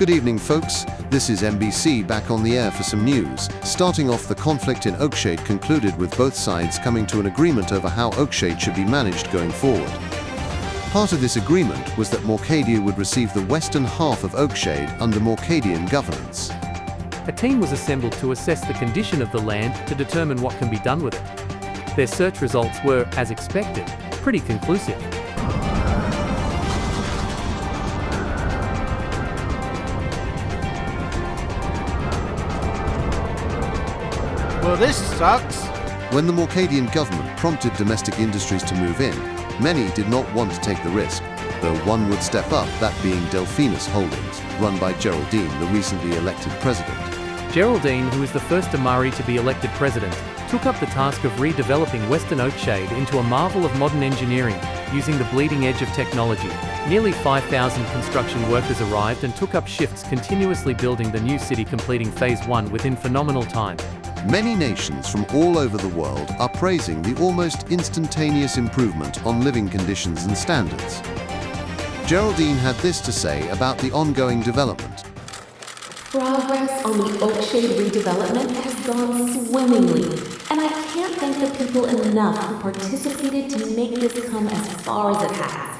Good evening, folks. This is NBC back on the air for some news. Starting off, the conflict in Oakshade concluded with both sides coming to an agreement over how Oakshade should be managed going forward. Part of this agreement was that Morcadia would receive the western half of Oakshade under Morcadian governance. A team was assembled to assess the condition of the land to determine what can be done with it. Their search results were, as expected, pretty conclusive. Well, this sucks. When the Morcadian government prompted domestic industries to move in, many did not want to take the risk, though one would step up, that being Delphinus Holdings, run by Geraldine, the recently elected president. Geraldine, who is the first Amari to be elected president, took up the task of redeveloping Western Oakshade into a marvel of modern engineering, using the bleeding edge of technology. Nearly 5,000 construction workers arrived and took up shifts continuously building the new city, completing Phase 1 within phenomenal time. Many nations from all over the world are praising the almost instantaneous improvement on living conditions and standards. Geraldine had this to say about the ongoing development. Progress on the Oakshade redevelopment has gone swimmingly, and I can't thank the people enough who participated to make this come as far as it has.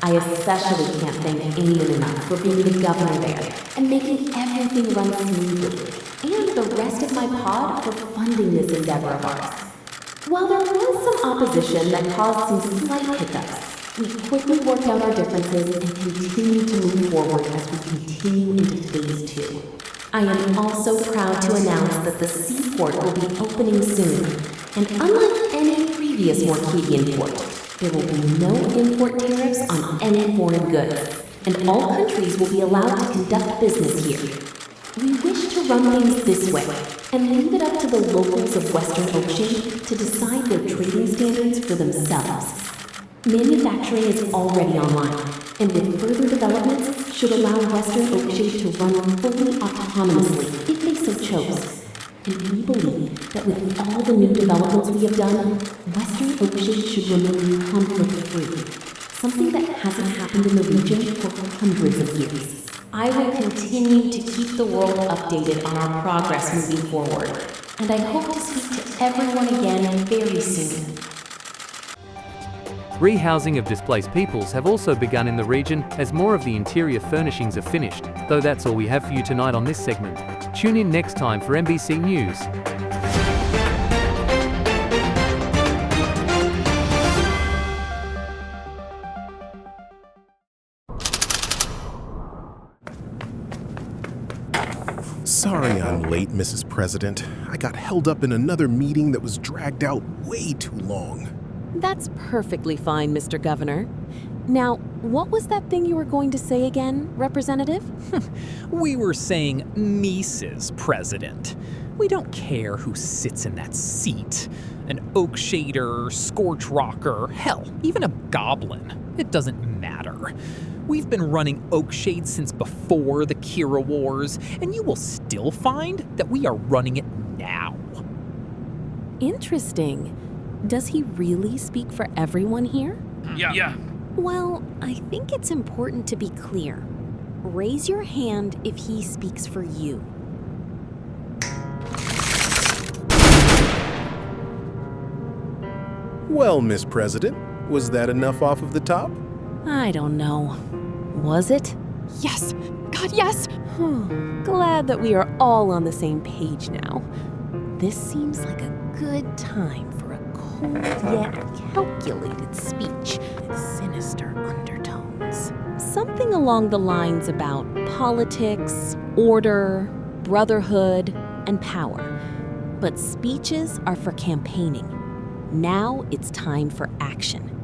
I especially can't thank anyone enough for being the governor there and making everything run smoothly, and the rest of my pod for funding this endeavor of ours. While there was some opposition that caused some slight hiccups, we quickly worked out our differences and continued to move forward as we continue into Phase 2. I am also proud to announce that the seaport will be opening soon, and unlike any previous Morcadian port, there will be no import tariffs on any foreign goods, and all countries will be allowed to conduct business here. We wish to run things this way, and leave it up to the locals of Western Oakshade to decide their trading standards for themselves. Manufacturing is already online, and with further developments should allow Western Oakshade to run fully autonomously if they so chose. And we believe that with all the new developments we have done, Western Oakshade should remain conflict-free, something that hasn't happened in the region for hundreds of years. I will continue to keep the world updated on our progress moving forward, and I hope to speak to everyone again very soon. Rehousing of displaced peoples have also begun in the region as more of the interior furnishings are finished, though that's all we have for you tonight on this segment. Tune in next time for NBC News. Sorry I'm late, Mrs. President. I got held up in another meeting that was dragged out way too long. That's perfectly fine, Mr. Governor. Now, what was that thing you were going to say again, Representative? We were saying Mrs. President. We don't care who sits in that seat. An Oakshader, Scorch Rocker, hell, even a goblin. It doesn't matter. We've been running Oakshade since before the Kira Wars, and you will still find that we are running it now. Interesting. Does he really speak for everyone here? Yeah. Well, I think it's important to be clear. Raise your hand if he speaks for you. Well, Miss President, was that enough off of the top? I don't know. Was it? Yes! God, yes! Glad that we are all on the same page now. This seems like a good time for a cold yet calculated speech with sinister undertones. Something along the lines about politics, order, brotherhood, and power. But speeches are for campaigning. Now it's time for action.